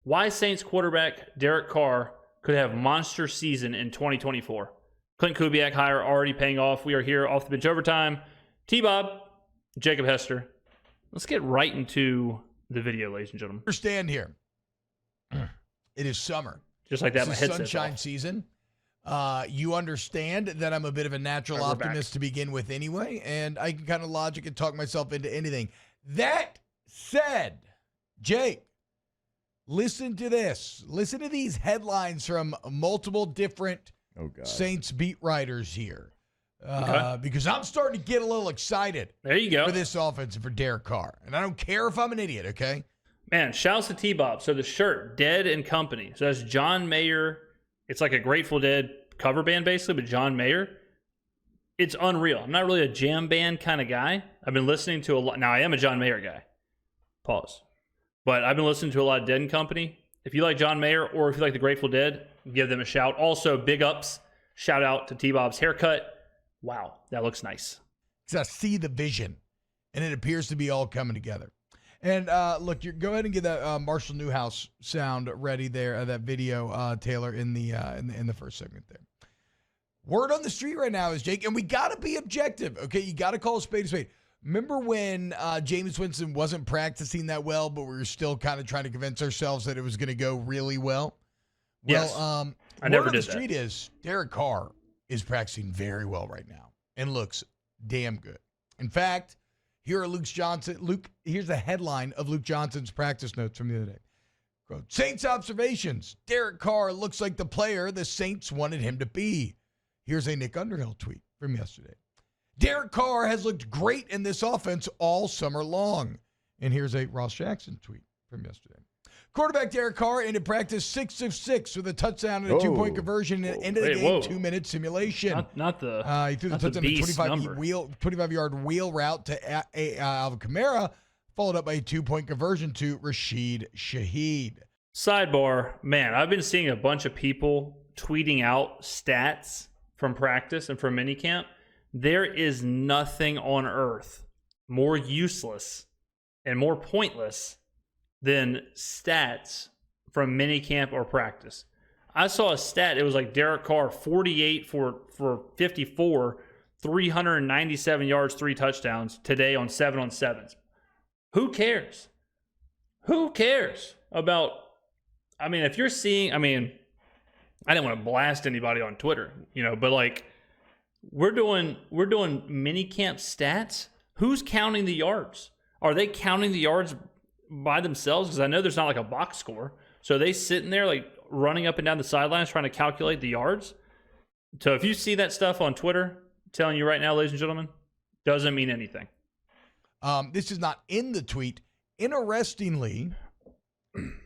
why Saints quarterback Derek Carr could have monster season in 2024. Klint Kubiak hire already paying off. We are here off the bench overtime. T-Bob, Jacob Hester. Let's get right into the video, ladies and gentlemen. Understand here. It is summer. Just like that, my headset's sunshine off. Season. You understand that I'm a bit of a natural optimist to begin with anyway, and I can kind of logic and talk myself into anything. That said, Jake, listen to this. Listen to these headlines from multiple different Saints beat writers here. Because I'm starting to get a little excited there you go. For this offense and for Derek Carr. And I don't care if I'm an idiot, okay? Man, shouts to T-Bob. So the shirt, Dead and Company. So that's John Mayer. It's like a Grateful Dead cover band, basically, but John Mayer. It's unreal. I'm not really a jam band kind of guy. I've been listening to a lot. Now, I am a John Mayer guy. Pause. But I've been listening to a lot of Dead and Company. If you like John Mayer or if you like the Grateful Dead, give them a shout. Also, big ups. Shout out to T-Bob's haircut. Wow, that looks nice. Because I see the vision, and it appears to be all coming together. And look, go ahead and get that Marshall Newhouse sound ready there, that video, Taylor, in the first segment there. Word on the street right now is, Jake, and we got to be objective, okay? You got to call a spade a spade. Remember when Jameis Winston wasn't practicing that well, but we were still kind of trying to convince ourselves that it was going to go really well? Yes. Well, I never word on did the street is Derek Carr is practicing very well right now and looks damn good. In fact, here's the headline of Luke Johnson's practice notes from the other day. Quote, Saints observations. Derek Carr looks like the player the Saints wanted him to be. Here's a Nick Underhill tweet from yesterday. Derek Carr has looked great in this offense all summer long. And here's a Ross Jackson tweet from yesterday. Quarterback Derek Carr ended practice 6 of 6 with a touchdown and a 2-point conversion and ended the game 2-minute simulation. Not the he threw the touchdown, a 25-yard wheel route to Alvin Kamara, followed up by a 2-point conversion to Rashid Shaheed. Sidebar, man, I've been seeing a bunch of people tweeting out stats from practice and from minicamp. There is nothing on earth more useless and more pointless than stats from minicamp or practice. I saw a stat. It was like Derek Carr, 48 for 54, 397 yards, 3 touchdowns today on 7-on-7s. Who cares? Who cares about, if you're seeing, I didn't want to blast anybody on Twitter, but like we're doing minicamp stats. Who's counting the yards? Are they counting the yards by themselves? Because I know there's not like a box score. So are they sitting there like running up and down the sidelines trying to calculate the yards? So if you see that stuff on Twitter, I'm telling you right now, ladies and gentlemen, doesn't mean anything. This is not in the tweet. Interestingly,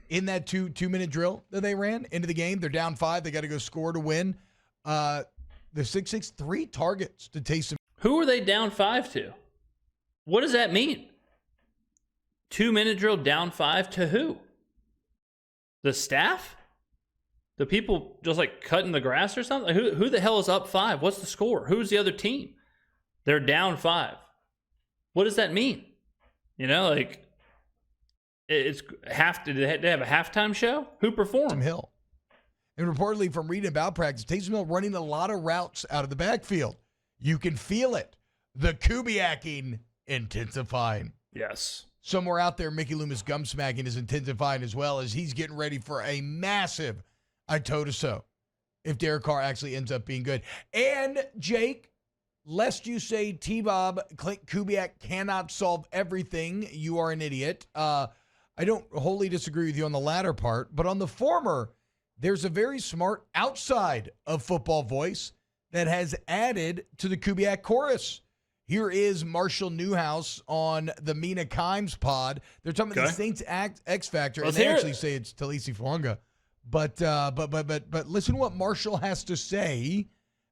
in that two-minute drill that they ran into the game, they're down 5. They got to go score to win. The 6-6, 3 targets to Taysom. Who are they down 5 to? What does that mean? 2-minute drill down 5 to who? The staff? The people just like cutting the grass or something? Like who the hell is up 5? What's the score? Who's the other team? They're down 5. What does that mean? It's did they have a halftime show? Who performed? Taysom Hill. And reportedly from reading about practice, Taysom Hill running a lot of routes out of the backfield. You can feel it. The Kubiaking intensifying. Yes. Somewhere out there, Mickey Loomis gum smacking is intensifying as well as he's getting ready for a massive I told you so if Derek Carr actually ends up being good. And, Jake, lest you say T-Bob, Klint Kubiak cannot solve everything, you are an idiot. I don't wholly disagree with you on the latter part, but on the former, there's a very smart outside of football voice that has added to the Kubiak chorus. Here is Marshall Newhouse on the Mina Kimes pod. They're talking about the Saints X Factor, and they actually say it's Talisi Fuanga. But listen to what Marshall has to say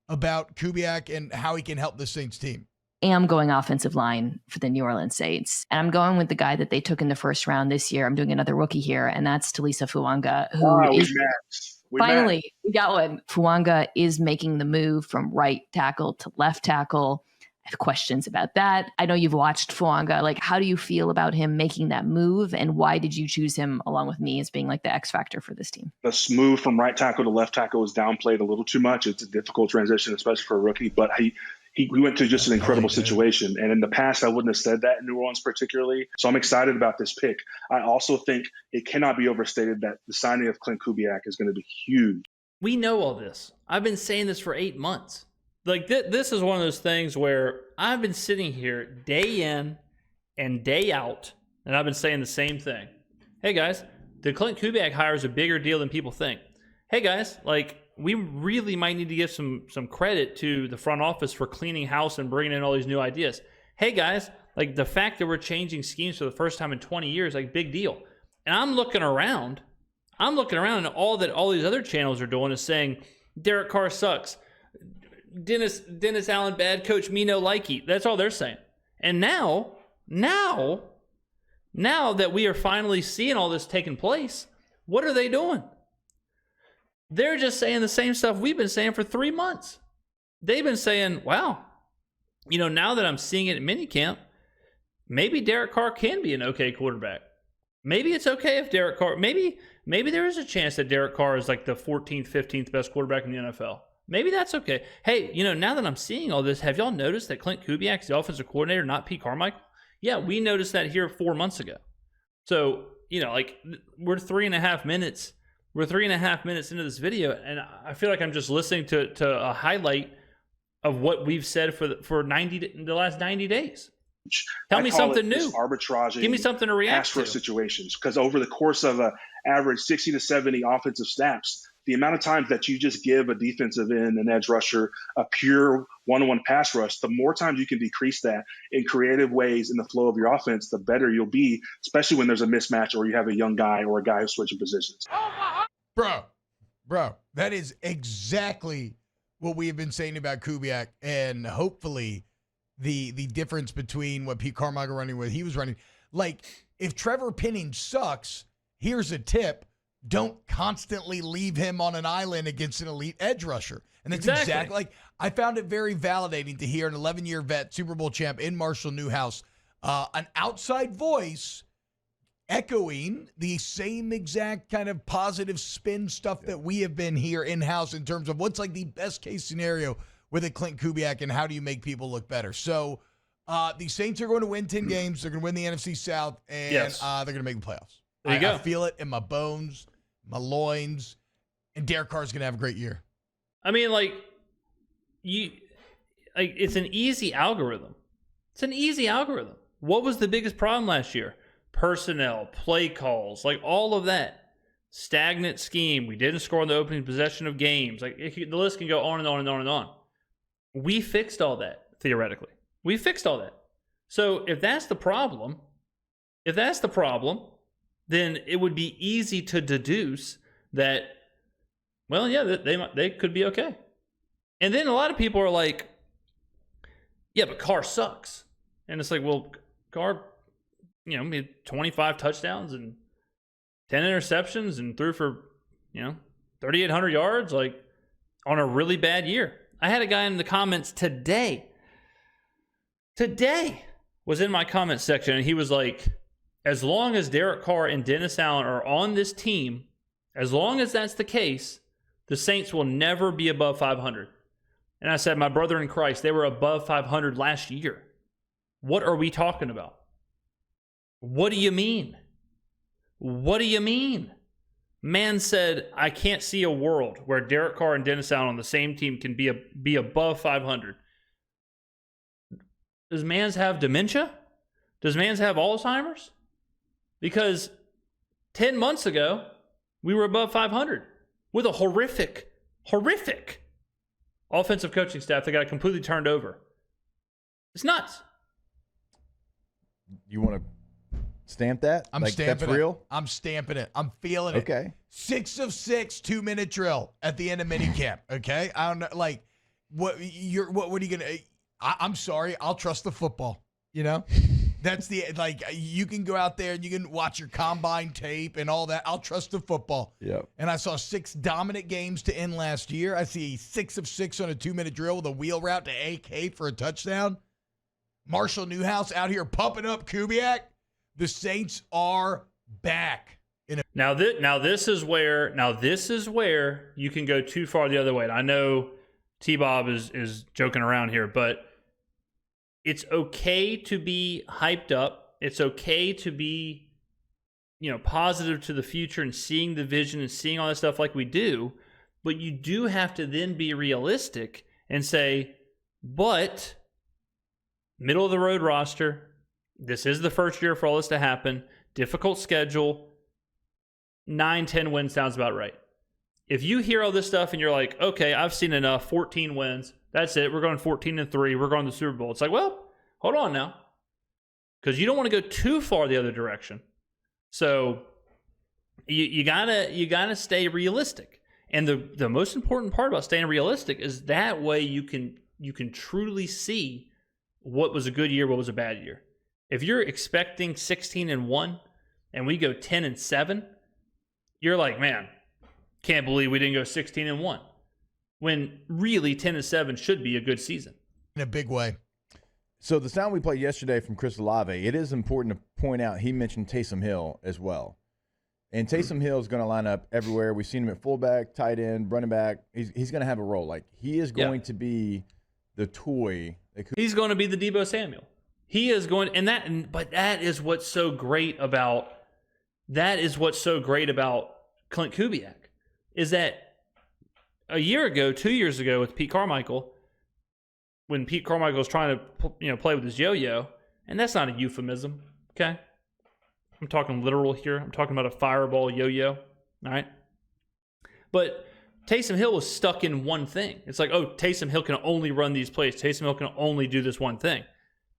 about Kubiak and how he can help the Saints team. Am going offensive line for the New Orleans Saints. And I'm going with the guy that they took in the first round this year. I'm doing another rookie here, and that's Talisa Fuanga, who is finally, we got one. Fuanga is making the move from right tackle to left tackle. I have questions about that. I know you've watched Fuanga. Like, how do you feel about him making that move, and why did you choose him along with me as being like the X factor for this team? The move from right tackle to left tackle was downplayed a little too much. It's a difficult transition, especially for a rookie, but he went to just an incredible situation. And in the past, I wouldn't have said that in New Orleans particularly. So I'm excited about this pick. I also think it cannot be overstated that the signing of Klint Kubiak is going to be huge. We know all this. I've been saying this for 8 months. Like, this is one of those things where I've been sitting here day in and day out, and I've been saying the same thing. Hey, guys, the Klint Kubiak hire is a bigger deal than people think. Hey, guys, like, we really might need to give some credit to the front office for cleaning house and bringing in all these new ideas. Hey, guys, like, the fact that we're changing schemes for the first time in 20 years, like, big deal. And I'm looking around, and all these other channels are doing is saying, Derek Carr sucks. Dennis Allen, bad coach, me no likey. That's all they're saying. And now that we are finally seeing all this taking place, what are they doing? They're just saying the same stuff we've been saying for 3 months. They've been saying, wow, now that I'm seeing it at minicamp, maybe Derek Carr can be an okay quarterback. Maybe it's okay if Derek Carr, maybe there is a chance that Derek Carr is like the 14th, 15th best quarterback in the NFL. Maybe that's okay. Hey, now that I'm seeing all this, have y'all noticed that Klint Kubiak's the offensive coordinator, not Pete Carmichael? Yeah, we noticed that here 4 months ago. So, we're 3.5 minutes. We're 3.5 minutes into this video, and I feel like I'm just listening to a highlight of what we've said for the last 90 days. Tell me something new. Arbitrage. Give me something to react to. Situations, because over the course of an average 60 to 70 offensive snaps, the amount of times that you just give a defensive end, an edge rusher, a pure one-on-one pass rush, the more times you can decrease that in creative ways in the flow of your offense, the better you'll be, especially when there's a mismatch or you have a young guy or a guy who's switching positions. Bro, that is exactly what we have been saying about Kubiak, and hopefully the difference between what Pete Carmichael running with, he was running. Like, if Trevor Penning sucks, here's a tip. Don't constantly leave him on an island against an elite edge rusher. And that's exactly like, I found it very validating to hear an 11-year vet, Super Bowl champ in Marshall Newhouse, an outside voice echoing the same exact kind of positive spin stuff that we have been here in-house in terms of what's like the best case scenario with a Klint Kubiak and how do you make people look better. So the Saints are going to win 10 games. They're going to win the NFC South, and they're going to make the playoffs. There you go. I feel it in my bones, my loins, and Derek Carr's going to have a great year. I mean, it's an easy algorithm. It's an easy algorithm. What was the biggest problem last year? Personnel, play calls, like all of that. Stagnant scheme. We didn't score on the opening possession of games. Like, the list can go on and on and on and on. We fixed all that, theoretically. We fixed all that. So if that's the problem, then it would be easy to deduce that, well, yeah, they could be okay. And then a lot of people are like, yeah, but Carr sucks. And it's like, well, Carr, made 25 touchdowns and 10 interceptions and threw for, 3,800 yards, like, on a really bad year. I had a guy in the comments today was in my comment section, and he was like, as long as Derek Carr and Dennis Allen are on this team, as long as that's the case, the Saints will never be above 500. And I said, my brother in Christ, they were above 500 last year. What are we talking about? What do you mean? What do you mean? Man said, I can't see a world where Derek Carr and Dennis Allen on the same team can be above 500. Does Mans have dementia? Does Mans have Alzheimer's? Because 10 months ago, we were above 500 with a horrific offensive coaching staff that got completely turned over. It's nuts. You want to stamp that? I'm stamping that's it. Real? I'm stamping it. I'm feeling it. Okay. 6 of 6 2-minute drill at the end of minicamp. Okay. I don't know. Like, what are you gonna? I'm sorry. I'll trust the football. That's you can go out there and you can watch your combine tape and all that. I'll trust the football. Yep. And I saw 6 dominant games to end last year. I see 6 of 6 on a 2-minute drill with a wheel route to AK for a touchdown. Marshall Newhouse out here pumping up Kubiak. The Saints are back. Now this is where you can go too far the other way. And I know T-Bob is joking around here, but it's okay to be hyped up. It's okay to be, positive to the future and seeing the vision and seeing all that stuff like we do. But you do have to then be realistic and say, but middle of the road roster, this is the first year for all this to happen. Difficult schedule. 9-10 wins sounds about right. If you hear all this stuff and you're like, okay, I've seen enough, 14 wins, that's it. We're going 14-3. We're going to the Super Bowl. It's like, well, hold on now, because you don't want to go too far the other direction. So you gotta stay realistic. And the most important part about staying realistic is that way you can truly see what was a good year, what was a bad year. If you're expecting 16-1 and we go 10-7. You're like, man, can't believe we didn't go 16-1. When really 10-7 should be a good season. In a big way. So the sound we played yesterday from Chris Olave, it is important to point out he mentioned Taysom Hill as well. And Taysom Hill is going to line up everywhere. We've seen him at fullback, tight end, running back. He's going to have a role. Like, he is going to be the toy. He's going to be the Deebo Samuel. He is going, but that is what's so great about. That is what's so great about Klint Kubiak, is that a year ago, 2 years ago with Pete Carmichael, when Pete Carmichael was trying to play with his yo-yo, and that's not a euphemism, okay? I'm talking literal here. I'm talking about a fireball yo-yo, all right? But Taysom Hill was stuck in one thing. It's like, oh, Taysom Hill can only run these plays. Taysom Hill can only do this one thing.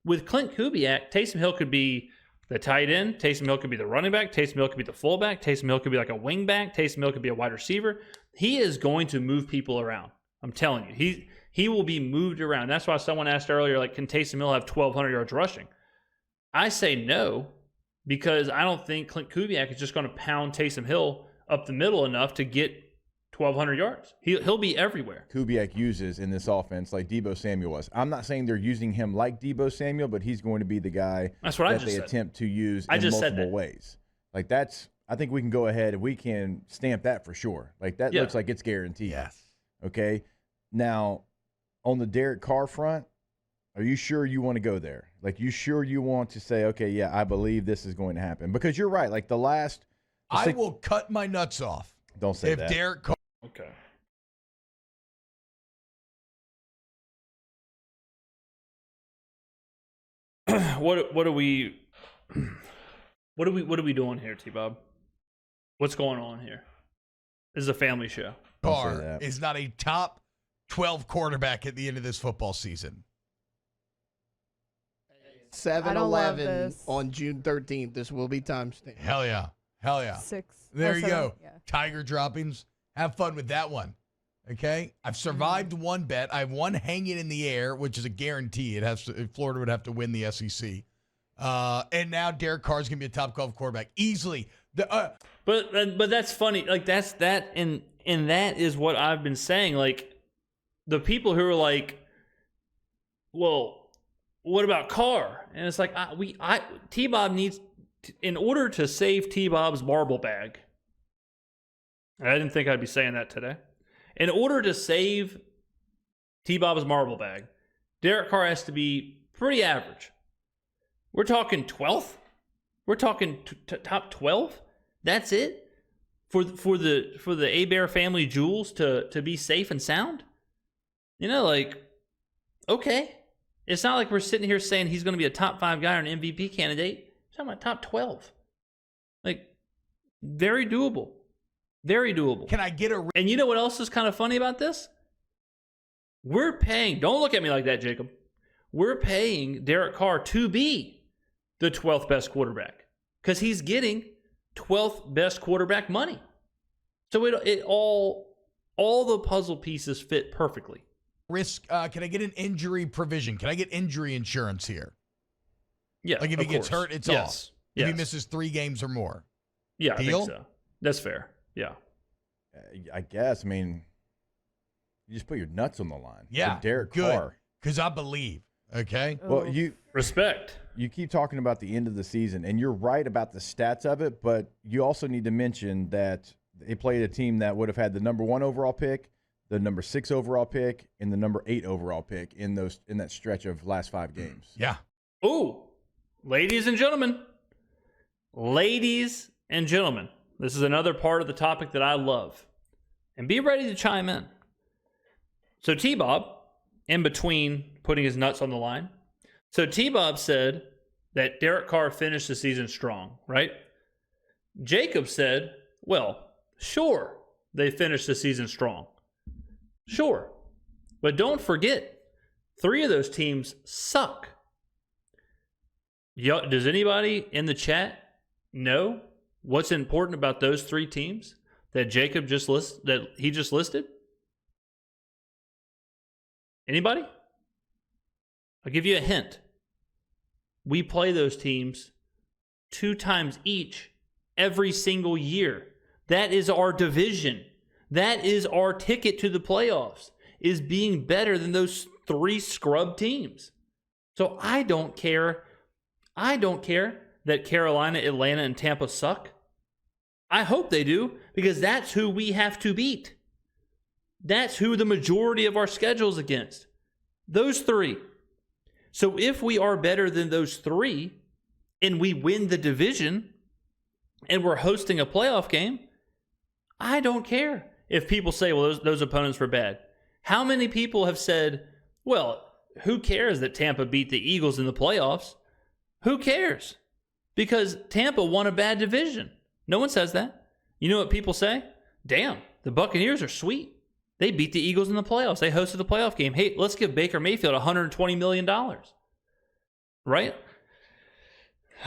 With Klint Kubiak, Taysom Hill could be the tight end. Taysom Hill could be the running back. Taysom Hill could be the fullback. Taysom Hill could be like a wing back. Taysom Hill could be a wide receiver. He is going to move people around. I'm telling you. He will be moved around. That's why someone asked earlier, like, can Taysom Hill have 1,200 yards rushing? I say no, because I don't think Klint Kubiak is just going to pound Taysom Hill up the middle enough to get 1,200 yards. He'll be everywhere. Kubiak uses in this offense like Deebo Samuel was. I'm not saying they're using him like Deebo Samuel, but he's going to be the guy that they attempt to use in multiple ways. Like, that's, I think we can go ahead and we can stamp that for sure. Like, that looks like it's guaranteed. Yes. Okay. Now, on the Derek Carr front, are you sure you want to go there? Like, you sure you want to say, okay, yeah, I believe this is going to happen? Because you're right. Like, I will cut my nuts off. Don't say that. If Derek Carr. Okay. What are we doing here, T-Bob? What's going on here? This is a family show. Carr is not a top 12 quarterback at the end of this football season. 7-11 on June 13th. This will be timestamped. Hell yeah. Hell yeah. 6. There you go. Yeah. Tiger droppings. Have fun with that one. Okay? I've survived one bet. I have one hanging in the air, which is a guarantee. Florida would have to win the SEC. And now Derek Carr is going to be a top 12 quarterback easily. But that's funny. Like, that's that, and that is what I've been saying. Like, the people who are like, well, what about Carr? And it's like, T-Bob needs, in order to save T-Bob's marble bag. I didn't think I'd be saying that today. In order to save T-Bob's marble bag, Derek Carr has to be pretty average. We're talking 12th? We're talking top 12? That's it? For the Hebert family jewels to be safe and sound? Like, okay. It's not like we're sitting here saying he's going to be a top 5 guy or an MVP candidate. We're talking about top 12. Like, very doable. Very doable. Can I get a... And you know what else is kind of funny about this? We're paying... Don't look at me like that, Jacob. We're paying Derek Carr to be the 12th best quarterback because he's getting 12th best quarterback money. So it all the puzzle pieces fit perfectly. Risk, can I get an injury provision? Can I get injury insurance here? Yeah. Like if he gets hurt, it's off. If he misses 3 games or more. Yeah, Deal? I think so. That's fair. Yeah. I guess. I mean, you just put your nuts on the line. Yeah. For Derek good. Carr. Because I believe. Okay. Well, Respect. you keep talking about the end of the season, and you're right about the stats of it, but you also need to mention that they played a team that would have had the number 1 overall pick, the number 6 overall pick, and the number 8 overall pick in that stretch of last 5 games. Yeah. Ooh, ladies and gentlemen, this is another part of the topic that I love. And be ready to chime in. So T-Bob, in between putting his nuts on the line, so T-Bob said that Derek Carr finished the season strong, right? Jacob said, well, sure, they finished the season strong. Sure. But don't forget, 3 of those teams suck. Does anybody in the chat know what's important about those 3 teams that Jacob just listed? Anybody? I'll give you a hint. We play those teams 2 times each every single year. That is our division. That is our ticket to the playoffs, is being better than those 3 scrub teams. So I don't care that Carolina, Atlanta, and Tampa suck. I hope they do, because that's who we have to beat. That's who the majority of our schedule is against. Those 3. So if we are better than those 3 and we win the division and we're hosting a playoff game, I don't care if people say, well, those opponents were bad. How many people have said, well, who cares that Tampa beat the Eagles in the playoffs? Who cares? Because Tampa won a bad division. No one says that. You know what people say? Damn, the Buccaneers are sweet. They beat the Eagles in the playoffs. They hosted the playoff game. Hey, let's give Baker Mayfield $120 million. Right?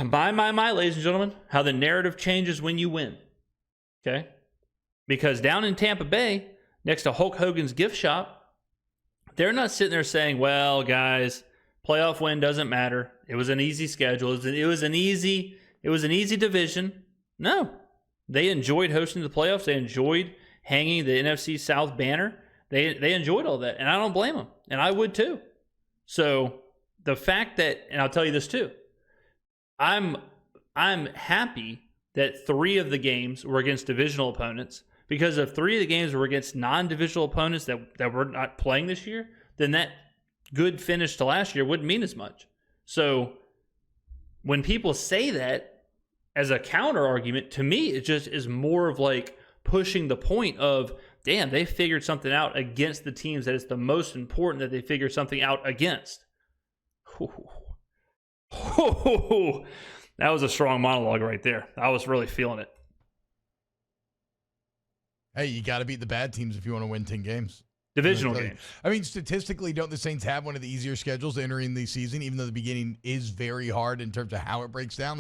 My, ladies and gentlemen, how the narrative changes when you win. Okay? Because down in Tampa Bay, next to Hulk Hogan's gift shop, they're not sitting there saying, well, guys, playoff win doesn't matter. It was an easy schedule. It was an easy division. No. They enjoyed hosting the playoffs. They enjoyed hanging the NFC South banner. They enjoyed all that, and I don't blame them, and I would too. So the fact that, and I'll tell you this too, I'm happy that 3 of the games were against divisional opponents, because if 3 of the games were against non-divisional opponents that were not playing this year, then that good finish to last year wouldn't mean as much. So when people say that as a counter argument, to me, it just is more of like pushing the point of, damn, they figured something out against the teams that it's the most important that they figure something out against. That was a strong monologue right there. I was really feeling it. Hey, you got to beat the bad teams if you want to win 10 games. Divisional games. I mean, statistically, don't the Saints have one of the easier schedules entering the season, even though the beginning is very hard in terms of how it breaks down?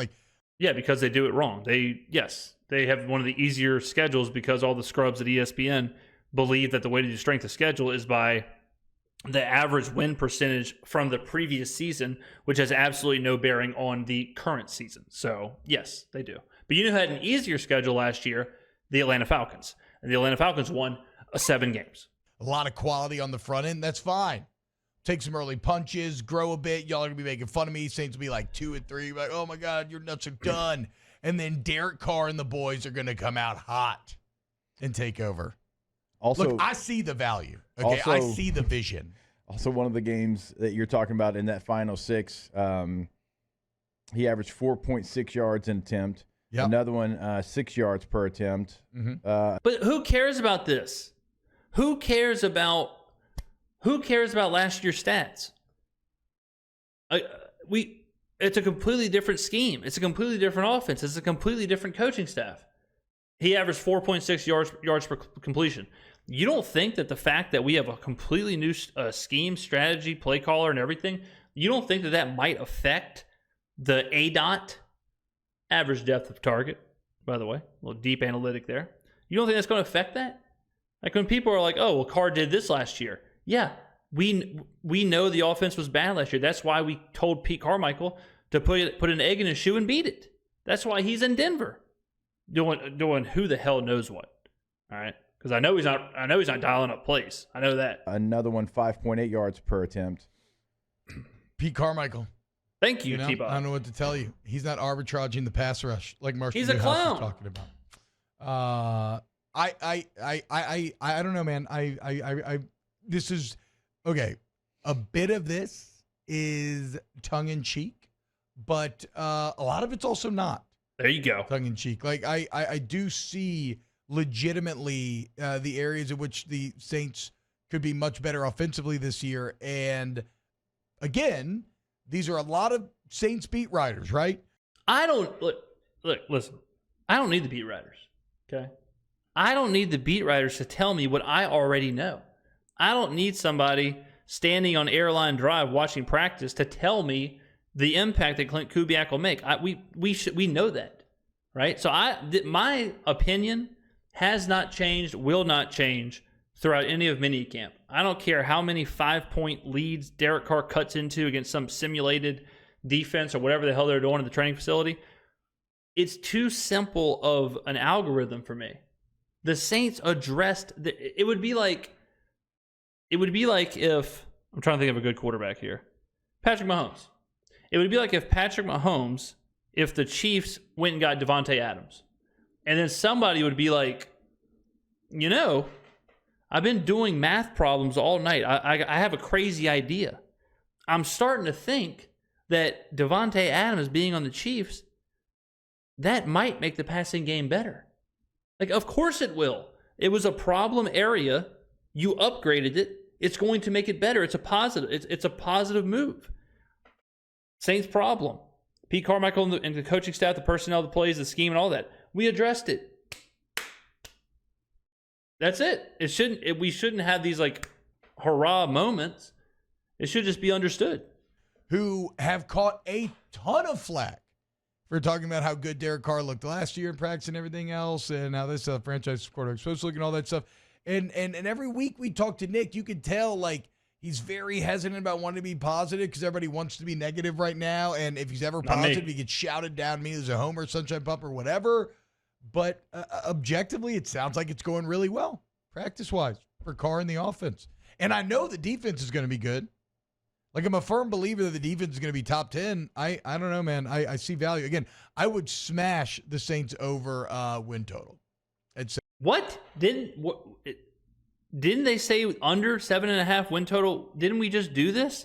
Yeah, because they do it wrong. They have one of the easier schedules because all the scrubs at ESPN believe that the way to do strength of schedule is by the average win percentage from the previous season, which has absolutely no bearing on the current season. So, yes, they do. But you know who had an easier schedule last year? The Atlanta Falcons. And the Atlanta Falcons won 7 games. A lot of quality on the front end. That's fine. Take some early punches, grow a bit. Y'all are going to be making fun of me. Saints will be like 2-3. Like, oh, my God, your nuts are done. And then Derek Carr and the boys are going to come out hot and take over. Also, look, I see the value. Okay, I see the vision. Also, one of the games that you're talking about in that final 6, he averaged 4.6 yards an attempt. Yep. Another one, 6 yards per attempt. Mm-hmm. But who cares about this? Who cares about last year's stats? It's a completely different scheme. It's a completely different offense. It's a completely different coaching staff. He averaged 4.6 yards per completion. You don't think that the fact that we have a completely new scheme, strategy, play caller, and everything, you don't think that might affect the ADOT, average depth of target, by the way, a little deep analytic there. You don't think that's going to affect that? Like when people are like, oh, well, Carr did this last year. Yeah, we know the offense was bad last year. That's why we told Pete Carmichael to put an egg in his shoe and beat it. That's why he's in Denver doing who the hell knows what. All right, because I know he's not dialing up plays. I know that. Another one, 5.8 yards per attempt. Pete Carmichael. Thank you, know, T-Bob. I don't know what to tell you. He's not arbitraging the pass rush like Marshall He's a Newhouse clown. was talking about. I don't know, man. This is okay. A bit of this is tongue in cheek, but a lot of it's also not. There you go. Tongue in cheek. Like I do see legitimately the areas in which the Saints could be much better offensively this year. And again, these are a lot of Saints beat writers, right? I don't listen. I don't need the beat writers. Okay. I don't need the beat writers to tell me what I already know. I don't need somebody standing on Airline Drive watching practice to tell me the impact that Klint Kubiak will make. We know that, right? So my opinion has not changed, will not change throughout any of minicamp. I don't care how many 5-point leads Derek Carr cuts into against some simulated defense or whatever the hell they're doing at the training facility. It's too simple of an algorithm for me. The Saints addressed it would be like if I'm trying to think of a good quarterback here. Patrick Mahomes. It would be like if Patrick Mahomes, if the Chiefs went and got Devontae Adams. And then somebody would be like, I've been doing math problems all night. I have a crazy idea. I'm starting to think that Devontae Adams being on the Chiefs, that might make the passing game better. Like, of course it will. It was a problem area. You upgraded it. It's going to make it better. It's a positive. It's a positive move. Saints problem. Pete Carmichael and the coaching staff, the personnel, the plays, the scheme, and all that. We addressed it. That's it. We shouldn't have these like hurrah moments. It should just be understood. Who have caught a ton of flack for talking about how good Derek Carr looked last year in practice and everything else, and how this franchise quarterback is supposed to look and all that stuff. And every week we talk to Nick, you could tell like he's very hesitant about wanting to be positive because everybody wants to be negative right now. And if he's ever positive, he gets shouted down. Me as a homer, sunshine pump, or whatever. But objectively, it sounds like it's going really well, practice-wise, for Carr and the offense. And I know the defense is going to be good. Like, I'm a firm believer that the defense is going to be top 10. I don't know, man. I see value. Again, I would smash the Saints over win total. What? Didn't they say under 7.5 win total? Didn't we just do this?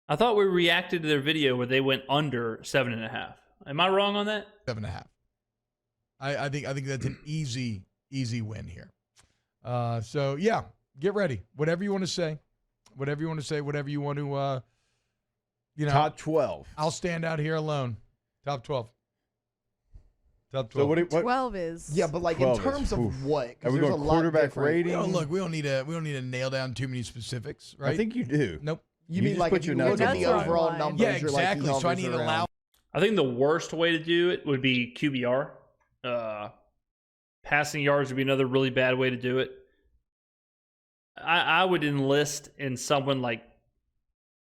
I thought we reacted to their video where they went under 7.5. Am I wrong on that? 7.5. I think that's an easy win here. So yeah, get ready. Whatever you want to say. Whatever you want to, top 12. I'll stand out here alone. Top 12. Top 12. So what 12 is. Yeah, but like 12 in terms of what? 'Cause Are we there's going a lot quarterback different. rating? We don't need to nail down too many specifics, right? I think you do. Nope. You You mean just like put if your you look nuts at on the the line. overall numbers? Yeah, you're like, exactly. he So I need to hovers allow. around. I think the worst way to do it would be QBR. Passing yards would be another really bad way to do it. I would enlist in someone like,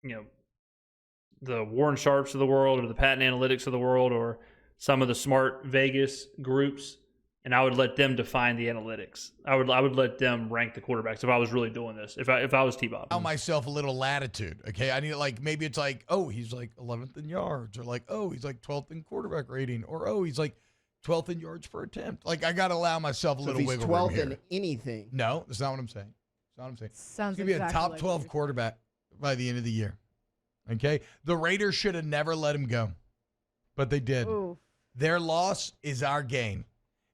the Warren Sharps of the world or the Patton Analytics of the world or some of the smart Vegas groups, and I would let them define the analytics. I would let them rank the quarterbacks if I was really doing this. If I was T-Bob. Allow myself a little latitude, okay? I need maybe it's like, oh, he's like 11th in yards, or like, oh, he's like 12th in quarterback rating, or oh, he's like 12th in yards per attempt. Like, I got to allow myself a So little if he's wiggle room 12th here. in anything. No, that's not what I'm saying. That's not what I'm saying. Sounds He's going to be a exactly top like 12 what quarterback by the end of the year. Okay? The Raiders should have never let him go, but they did. Ooh. Their loss is our gain.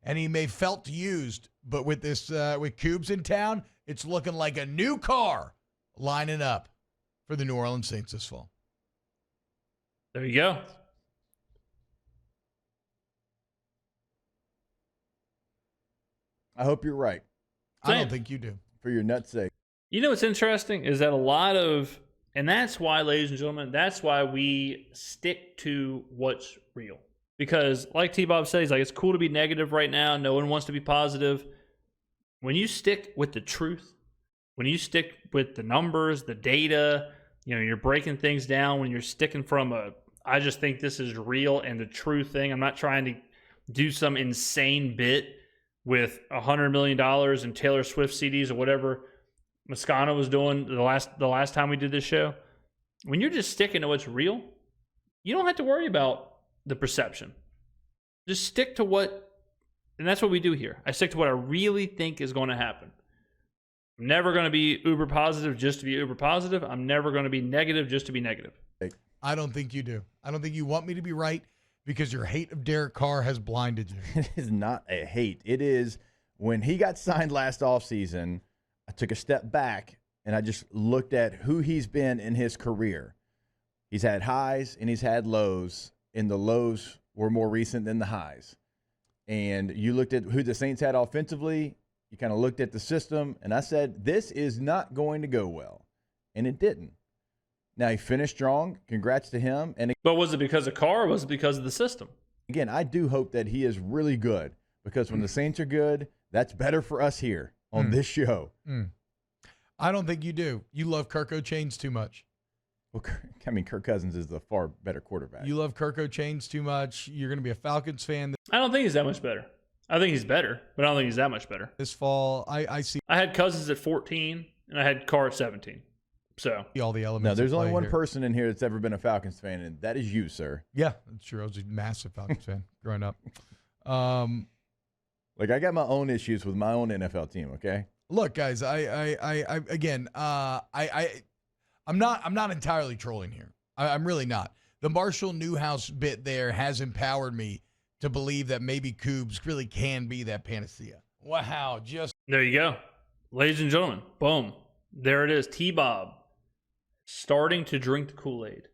And he may felt used, but with this with Kubes in town, it's looking like a new car lining up for the New Orleans Saints this fall. There you go. I hope you're right I Same. don't think you do. for your nut's sake. You know what's interesting is that and that's why, ladies and gentlemen, that's why we stick to what's real. Because like T-Bob says, it's cool to be negative right now. No one wants to be positive. When you stick with the truth, when you stick with the numbers, the data, you're breaking things down, when you're sticking from I just think this is real and the true thing. I'm not trying to do some insane bit with $100 million in Taylor Swift CDs or whatever Moscano was doing the last time we did this show. when you're just sticking to what's real, you don't have to worry about the perception. Just stick to what, and that's what we do here. I stick to what I really think is going to happen. I'm never going to be uber positive just to be uber positive. I'm never going to be negative just to be negative. I don't think you do. I don't think you want me to be right because your hate of Derek Carr has blinded you. It is not a hate. It is when he got signed last offseason, I took a step back and I just looked at who he's been in his career. He's had highs and he's had lows, and the lows were more recent than the highs. And you looked at who the Saints had offensively, you kind of looked at the system, and I said, this is not going to go well. And it didn't. Now, he finished strong. Congrats to him. And But was it because of Carr or was it because of the system? again, I do hope that he is really good, because when the Saints are good, that's better for us here on this show. I don't think you do. You love Kirk O'Chains too much. Well, I mean, Kirk Cousins is the far better quarterback. You love Kirk O'Chains too much. You're going to be a Falcons fan I don't think he's that much better. I think he's better, but I don't think he's that much better. this fall. I see I had Cousins at 14, and I had Carr at 17. So all the elements. No, at there's only play one here. person in here that's ever been a Falcons fan, and that is you, sir. Yeah, that's true. I was a massive Falcons fan growing up. Like, I got my own issues with my own NFL team, okay? Look, guys, I'm not entirely trolling here. I'm really not. The Marshall Newhouse bit there has empowered me to believe that maybe Coobs really can be that panacea. Wow, just there you go. Ladies and gentlemen, boom. There it is. T-Bob starting to drink the Kool-Aid.